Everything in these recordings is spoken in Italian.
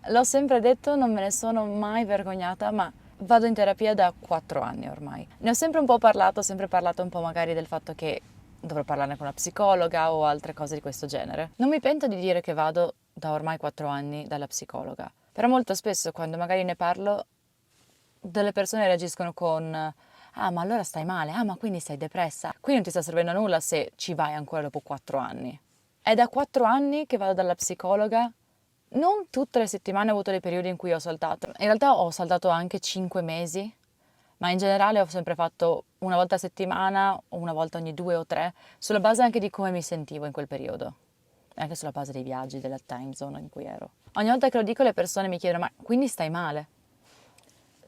L'ho sempre detto, non me ne sono mai vergognata, ma vado in terapia da 4 anni ormai. Ne ho sempre un po' parlato, ho sempre parlato un po' magari del fatto che dovrò parlarne con una psicologa o altre cose di questo genere. Non mi pento di dire che vado da ormai 4 anni dalla psicologa, però molto spesso quando magari ne parlo, delle persone reagiscono con ah, ma allora stai male, ah, ma quindi sei depressa, qui non ti sta servendo a nulla se ci vai ancora dopo 4 anni. È da 4 anni che vado dalla psicologa. Non tutte le settimane ho avuto dei periodi in cui ho saltato. In realtà ho saltato anche 5 mesi, ma in generale ho sempre fatto una volta a settimana o una volta ogni 2 o 3, sulla base anche di come mi sentivo in quel periodo, anche sulla base dei viaggi, della time zone in cui ero. Ogni volta che lo dico le persone mi chiedono, ma quindi stai male?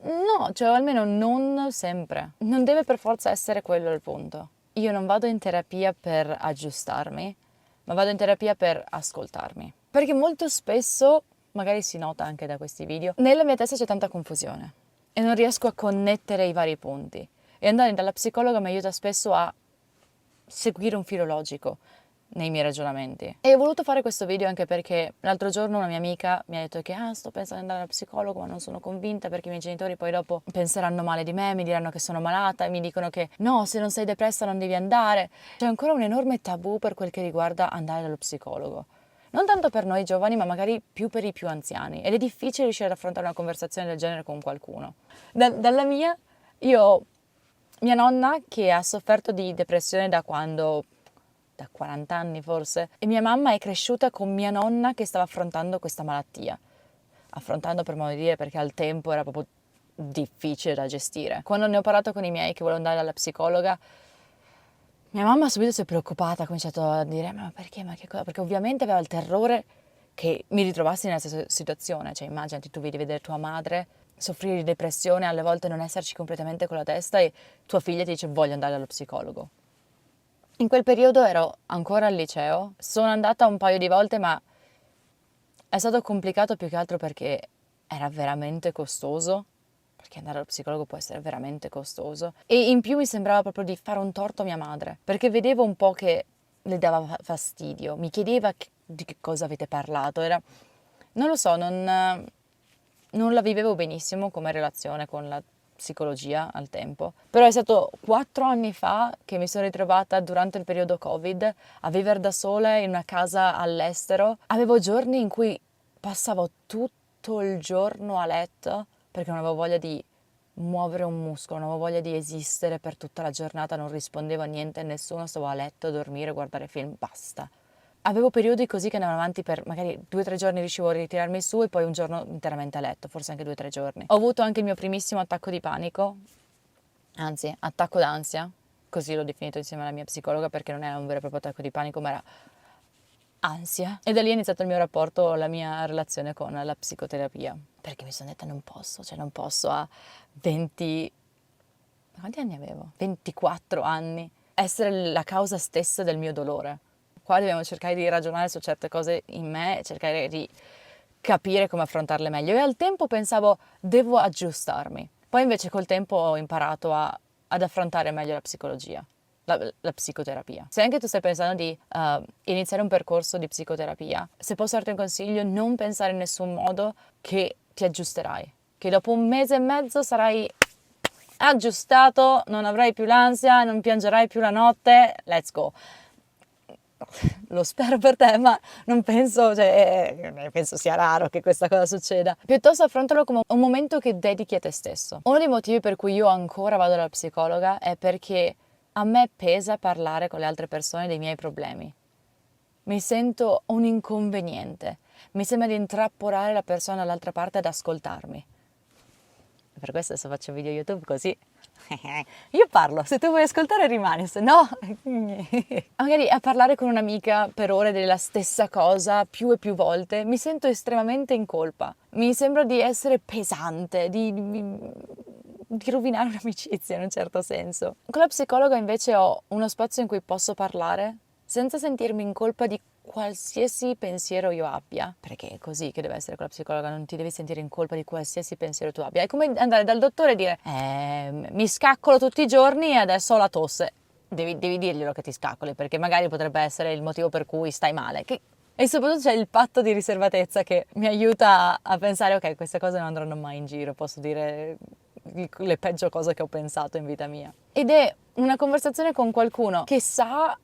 No, cioè almeno non sempre. Non deve per forza essere quello il punto. Io non vado in terapia per aggiustarmi, ma vado in terapia per ascoltarmi. Perché molto spesso, magari si nota anche da questi video, nella mia testa c'è tanta confusione e non riesco a connettere i vari punti. E andare dalla psicologa mi aiuta spesso a seguire un filo logico nei miei ragionamenti. E ho voluto fare questo video anche perché l'altro giorno una mia amica mi ha detto che sto pensando di andare allo psicologo ma non sono convinta perché i miei genitori poi dopo penseranno male di me, mi diranno che sono malata e mi dicono che no, se non sei depressa non devi andare. C'è ancora un enorme tabù per quel che riguarda andare dallo psicologo. Non tanto per noi giovani, ma magari più per i più anziani. Ed è difficile riuscire ad affrontare una conversazione del genere con qualcuno. Dalla mia, io ho mia nonna che ha sofferto di depressione da quando da 40 anni forse, e mia mamma è cresciuta con mia nonna che stava affrontando questa malattia. Affrontando per modo di dire perché al tempo era proprio difficile da gestire. Quando ne ho parlato con i miei che volevo andare dalla psicologa, mia mamma subito si è preoccupata, ha cominciato a dire ma perché, ma che cosa? Perché ovviamente aveva il terrore che mi ritrovassi nella stessa situazione, cioè immaginati tu vedi vedere tua madre soffrire di depressione, alle volte non esserci completamente con la testa e tua figlia ti dice voglio andare dallo psicologo. In quel periodo ero ancora al liceo, sono andata un paio di volte ma è stato complicato più che altro perché era veramente costoso, perché andare allo psicologo può essere veramente costoso, e in più mi sembrava proprio di fare un torto a mia madre, perché vedevo un po' che le dava fastidio, mi chiedeva di che cosa avete parlato, non lo so, non la vivevo benissimo come relazione con la psicologia al tempo, però è stato 4 anni fa che mi sono ritrovata durante il periodo Covid a vivere da sola in una casa all'estero. Avevo giorni in cui passavo tutto il giorno a letto perché non avevo voglia di muovere un muscolo, non avevo voglia di esistere per tutta la giornata, non rispondevo a niente a nessuno, stavo a letto a dormire, a guardare film, basta. Avevo periodi così che andavano avanti per magari 2 o 3 giorni riuscivo a ritirarmi su e poi un giorno interamente a letto, forse anche 2 o 3 giorni. Ho avuto anche il mio primissimo attacco di panico, anzi attacco d'ansia, così l'ho definito insieme alla mia psicologa perché non era un vero e proprio attacco di panico ma era ansia. E da lì è iniziato il mio rapporto, la mia relazione con la psicoterapia, perché mi sono detta non posso a 20... quanti anni avevo? 24 anni, essere la causa stessa del mio dolore. Qua dobbiamo cercare di ragionare su certe cose in me e cercare di capire come affrontarle meglio. E al tempo pensavo, devo aggiustarmi. Poi invece col tempo ho imparato ad affrontare meglio la psicologia, la psicoterapia. Se anche tu stai pensando di iniziare un percorso di psicoterapia, se posso darti un consiglio, non pensare in nessun modo che ti aggiusterai, che dopo 1 mese e mezzo sarai aggiustato, non avrai più l'ansia, non piangerai più la notte, let's go. Lo spero per te, ma non penso, penso sia raro che questa cosa succeda. Piuttosto affrontalo come un momento che dedichi a te stesso. Uno dei motivi per cui io ancora vado dalla psicologa è perché a me pesa parlare con le altre persone dei miei problemi. Mi sento un inconveniente. Mi sembra di intrappolare la persona dall'altra parte ad ascoltarmi. Per questo adesso faccio video YouTube così. Io parlo, se tu vuoi ascoltare rimani, se no... Magari a parlare con un'amica per ore della stessa cosa più e più volte, mi sento estremamente in colpa. Mi sembra di essere pesante, di rovinare un'amicizia in un certo senso. Con la psicologa invece ho uno spazio in cui posso parlare senza sentirmi in colpa di qualsiasi pensiero io abbia, perché è così che deve essere con la psicologa, non ti devi sentire in colpa di qualsiasi pensiero tu abbia. È come andare dal dottore e dire mi scaccolo tutti i giorni e adesso ho la tosse. Devi dirglielo che ti scaccoli, perché magari potrebbe essere il motivo per cui stai male, che E soprattutto c'è il patto di riservatezza che mi aiuta a pensare, ok, queste cose non andranno mai in giro, posso dire le peggio cose che ho pensato in vita mia. Ed è una conversazione con qualcuno che sa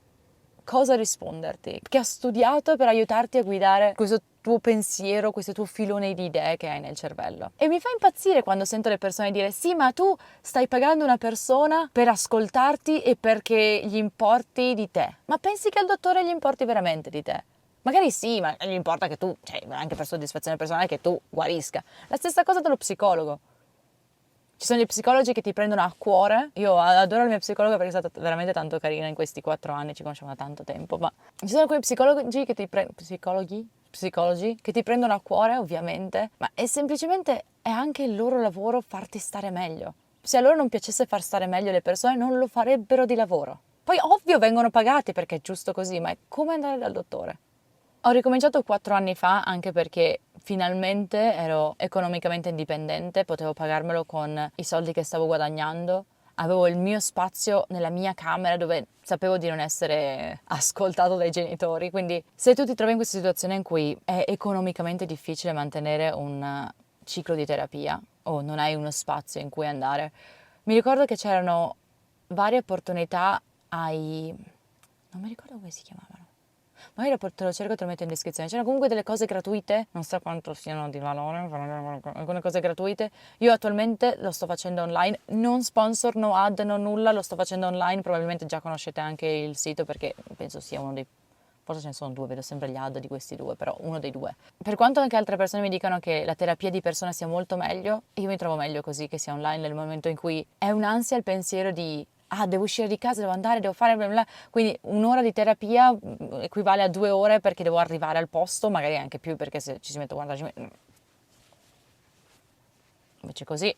cosa risponderti, che ha studiato per aiutarti a guidare questo tuo pensiero, questo tuo filone di idee che hai nel cervello. E mi fa impazzire quando sento le persone dire sì, ma tu stai pagando una persona per ascoltarti e perché gli importi di te. Ma pensi che al dottore gli importi veramente di te? Magari sì, ma gli importa che tu, cioè anche per soddisfazione personale, che tu guarisca. La stessa cosa dello psicologo. Ci sono gli psicologi che ti prendono a cuore. Io adoro la mia psicologa perché è stata veramente tanto carina in questi 4 anni, ci conosciamo da tanto tempo, ma ci sono quei psicologi che psicologi che ti prendono a cuore, ovviamente, ma è semplicemente è anche il loro lavoro farti stare meglio. Se a loro non piacesse far stare meglio le persone, non lo farebbero di lavoro. Poi ovvio vengono pagati perché è giusto così, ma è come andare dal dottore. Ho ricominciato 4 anni fa anche perché finalmente ero economicamente indipendente, potevo pagarmelo con i soldi che stavo guadagnando, avevo il mio spazio nella mia camera dove sapevo di non essere ascoltato dai genitori, quindi se tu ti trovi in questa situazione in cui è economicamente difficile mantenere un ciclo di terapia o non hai uno spazio in cui andare, mi ricordo che c'erano varie opportunità non mi ricordo come si chiamavano. Magari te lo cerco e te lo metto in descrizione. C'erano comunque delle cose gratuite, non so quanto siano di valore, alcune cose gratuite. Io attualmente lo sto facendo online, non sponsor, no ad, no nulla, lo sto facendo online. Probabilmente già conoscete anche il sito perché penso sia uno dei... Forse ce ne sono due, vedo sempre gli ad di questi due, però uno dei due. Per quanto anche altre persone mi dicano che la terapia di persona sia molto meglio, io mi trovo meglio così che sia online nel momento in cui è un'ansia il pensiero di devo uscire di casa, devo andare, devo fare bla bla. Quindi un'ora di terapia equivale a 2 ore perché devo arrivare al posto, magari anche più perché se ci si mette 45 minuti. Invece così,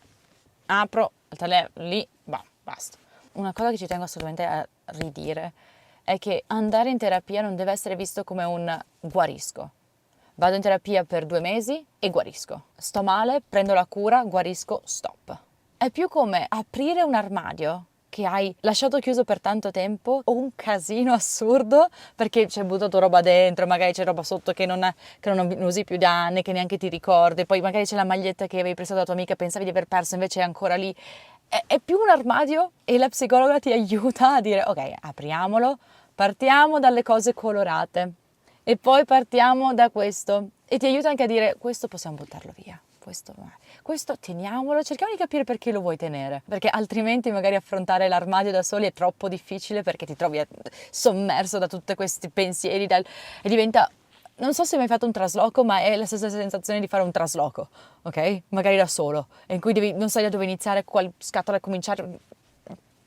apro il telefono, lì, basta. Una cosa che ci tengo assolutamente a ridire è che andare in terapia non deve essere visto come un guarisco. Vado in terapia per 2 mesi e guarisco. Sto male, prendo la cura, guarisco, stop. È più come aprire un armadio che hai lasciato chiuso per tanto tempo o un casino assurdo perché c'è buttato roba dentro, magari c'è roba sotto che non usi più da anni, che neanche ti ricordi, poi magari c'è la maglietta che avevi prestato alla tua amica, pensavi di aver perso, invece è ancora lì. È più un armadio e la psicologa ti aiuta a dire ok, apriamolo, partiamo dalle cose colorate e poi partiamo da questo e ti aiuta anche a dire questo possiamo buttarlo via. Questo teniamolo, cerchiamo di capire perché lo vuoi tenere, perché altrimenti magari affrontare l'armadio da soli è troppo difficile perché ti trovi sommerso da tutti questi pensieri e diventa, non so se hai mai fatto un trasloco, ma è la stessa sensazione di fare un trasloco, ok? Magari da solo, in cui non sai da dove iniziare, qual scatola cominciare,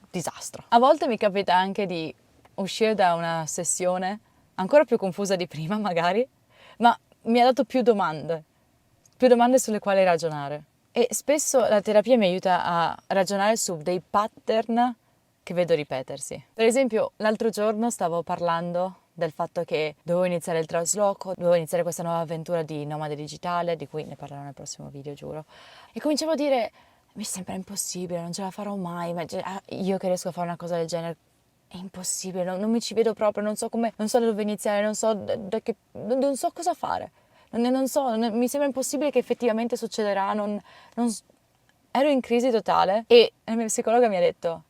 disastro. A volte mi capita anche di uscire da una sessione ancora più confusa di prima magari, ma mi ha dato più domande sulle quali ragionare. E spesso la terapia mi aiuta a ragionare su dei pattern che vedo ripetersi. Per esempio, l'altro giorno stavo parlando del fatto che dovevo iniziare il trasloco, dovevo iniziare questa nuova avventura di nomade digitale, di cui ne parlerò nel prossimo video, giuro. E cominciavo a dire, mi sembra impossibile, non ce la farò mai, ma io che riesco a fare una cosa del genere, è impossibile, non mi ci vedo proprio, non so da dove iniziare, non so cosa fare. Non so, mi sembra impossibile che effettivamente succederà, ero in crisi totale e la mia psicologa mi ha detto,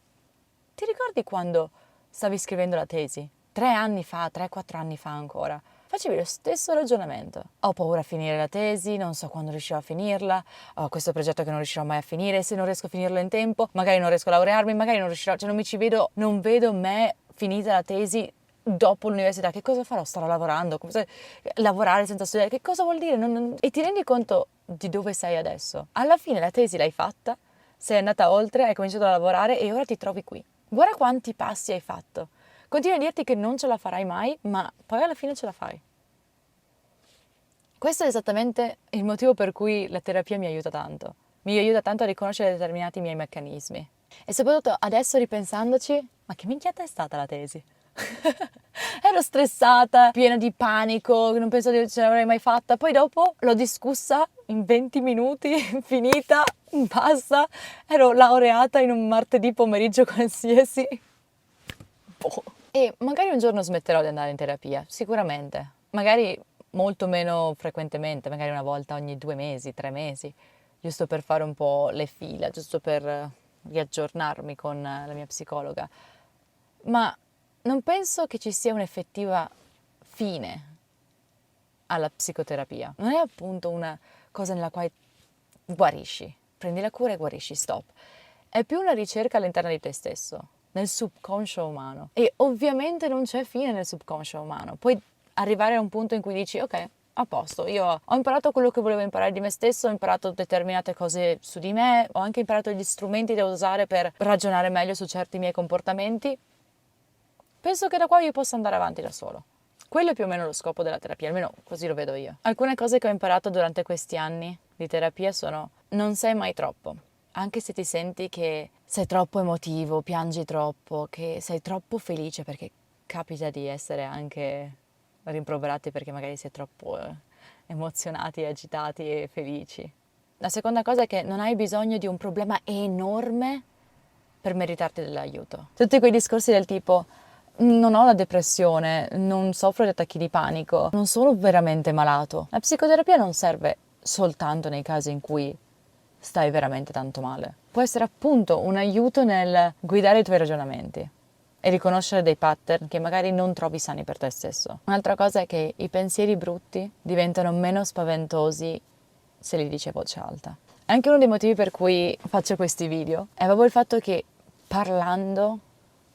ti ricordi quando stavi scrivendo la tesi? 3 anni fa, 3-4 anni fa ancora, facevi lo stesso ragionamento. Ho paura a finire la tesi, non so quando riuscirò a finirla, ho questo progetto che non riuscirò mai a finire, se non riesco a finirlo in tempo, magari non riesco a laurearmi, magari non riuscirò, cioè non mi ci vedo, non vedo me finita la tesi dopo l'università, che cosa farò? Starò lavorando? Lavorare senza studiare? Che cosa vuol dire? E ti rendi conto di dove sei adesso? Alla fine la tesi l'hai fatta, sei andata oltre, hai cominciato a lavorare e ora ti trovi qui. Guarda quanti passi hai fatto. Continui a dirti che non ce la farai mai, ma poi alla fine ce la fai. Questo è esattamente il motivo per cui la terapia mi aiuta tanto. Mi aiuta tanto a riconoscere determinati miei meccanismi. E soprattutto adesso ripensandoci, ma che minchiata è stata la tesi? Ero stressata, piena di panico, non penso che ce l'avrei mai fatta. Poi dopo l'ho discussa in 20 minuti, finita, basta. Ero laureata in un martedì pomeriggio qualsiasi. Boh. E magari un giorno smetterò di andare in terapia, sicuramente. Magari molto meno frequentemente, magari una volta ogni 2 mesi, 3 mesi, giusto per fare un po' le fila, giusto per riaggiornarmi con la mia psicologa. Ma non penso che ci sia un'effettiva fine alla psicoterapia. Non è appunto una cosa nella quale guarisci, prendi la cura e guarisci, stop. È più una ricerca all'interno di te stesso, nel subconscio umano. E ovviamente non c'è fine nel subconscio umano. Puoi arrivare a un punto in cui dici, ok, a posto, io ho imparato quello che volevo imparare di me stesso, ho imparato determinate cose su di me, ho anche imparato gli strumenti da usare per ragionare meglio su certi miei comportamenti. Penso che da qua io possa andare avanti da solo. Quello è più o meno lo scopo della terapia, almeno così lo vedo io. Alcune cose che ho imparato durante questi anni di terapia sono: non sei mai troppo. Anche se ti senti che sei troppo emotivo, piangi troppo, che sei troppo felice, perché capita di essere anche rimproverati perché magari sei troppo emozionati, agitati e felici. La seconda cosa è che non hai bisogno di un problema enorme per meritarti dell'aiuto. Tutti quei discorsi del tipo: non ho la depressione, non soffro di attacchi di panico, non sono veramente malato. La psicoterapia non serve soltanto nei casi in cui stai veramente tanto male. Può essere appunto un aiuto nel guidare i tuoi ragionamenti e riconoscere dei pattern che magari non trovi sani per te stesso. Un'altra cosa è che i pensieri brutti diventano meno spaventosi se li dici a voce alta. Anche uno dei motivi per cui faccio questi video è proprio il fatto che parlando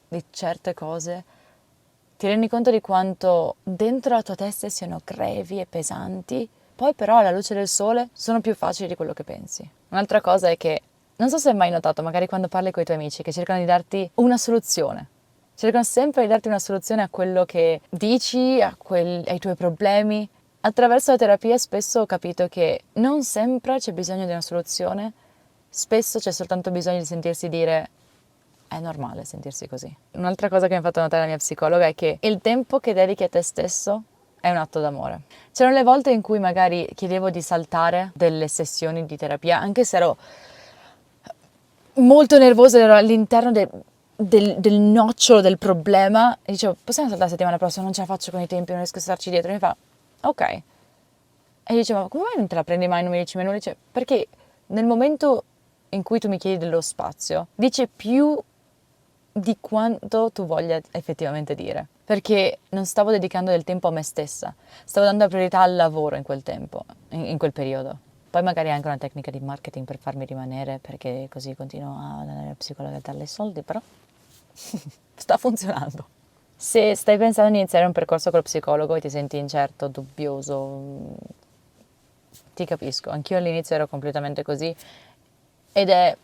di certe cose ti rendi conto di quanto dentro la tua testa siano grevi e pesanti, poi però alla luce del sole sono più facili di quello che pensi. Un'altra cosa è che, non so se hai mai notato, magari quando parli con i tuoi amici, che cercano di darti una soluzione. Cercano sempre di darti una soluzione a quello che dici, ai tuoi problemi. Attraverso la terapia spesso ho capito che non sempre c'è bisogno di una soluzione, spesso c'è soltanto bisogno di sentirsi dire: è normale sentirsi così. Un'altra cosa che mi ha fatto notare la mia psicologa è che il tempo che dedichi a te stesso è un atto d'amore. C'erano le volte in cui magari chiedevo di saltare delle sessioni di terapia, anche se ero molto nervosa, ero all'interno del nocciolo del problema, e dicevo: possiamo saltare la settimana prossima, non ce la faccio con i tempi, non riesco a starci dietro. E mi fa: ok. E io dicevo: come mai non te la prendi mai, non mi dici mai nulla? Dice: perché nel momento in cui tu mi chiedi dello spazio, dice più di quanto tu voglia effettivamente dire, perché non stavo dedicando del tempo a me stessa, stavo dando priorità al lavoro in quel tempo, in quel periodo. Poi magari anche una tecnica di marketing per farmi rimanere, perché così continuo a andare al psicologo e darle soldi, però sta funzionando. Se stai pensando di iniziare un percorso col psicologo e ti senti incerto, dubbioso, ti capisco, anch'io all'inizio ero completamente così, ed è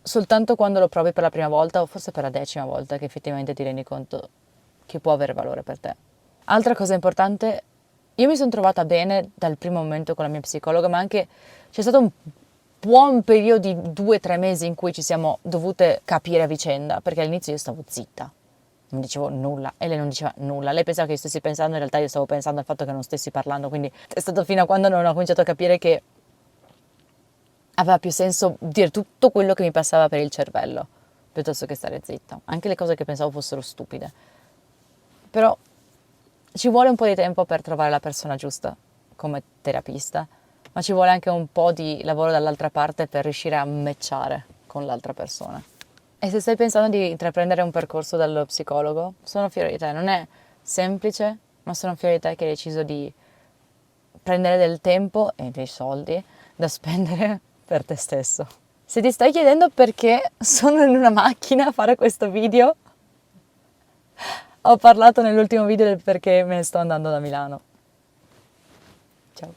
soltanto quando lo provi per la prima volta, o forse per la 10ª volta, che effettivamente ti rendi conto che può avere valore per te. Altra cosa importante: io mi sono trovata bene dal primo momento con la mia psicologa, ma anche c'è stato un buon periodo di 2 o 3 mesi in cui ci siamo dovute capire a vicenda, perché all'inizio io stavo zitta, non dicevo nulla e lei non diceva nulla. Lei pensava che io stessi pensando, in realtà io stavo pensando al fatto che non stessi parlando, quindi è stato fino a quando non ho cominciato a capire che aveva più senso dire tutto quello che mi passava per il cervello, piuttosto che stare zitta. Anche le cose che pensavo fossero stupide. Però ci vuole un po' di tempo per trovare la persona giusta come terapista, ma ci vuole anche un po' di lavoro dall'altra parte per riuscire a matchare con l'altra persona. E se stai pensando di intraprendere un percorso dallo psicologo, sono fiera di te. Non è semplice, ma sono fiera di te che hai deciso di prendere del tempo e dei soldi da spendere per te stesso. Se ti stai chiedendo perché sono in una macchina a fare questo video, ho parlato nell'ultimo video del perché me ne sto andando da Milano. Ciao.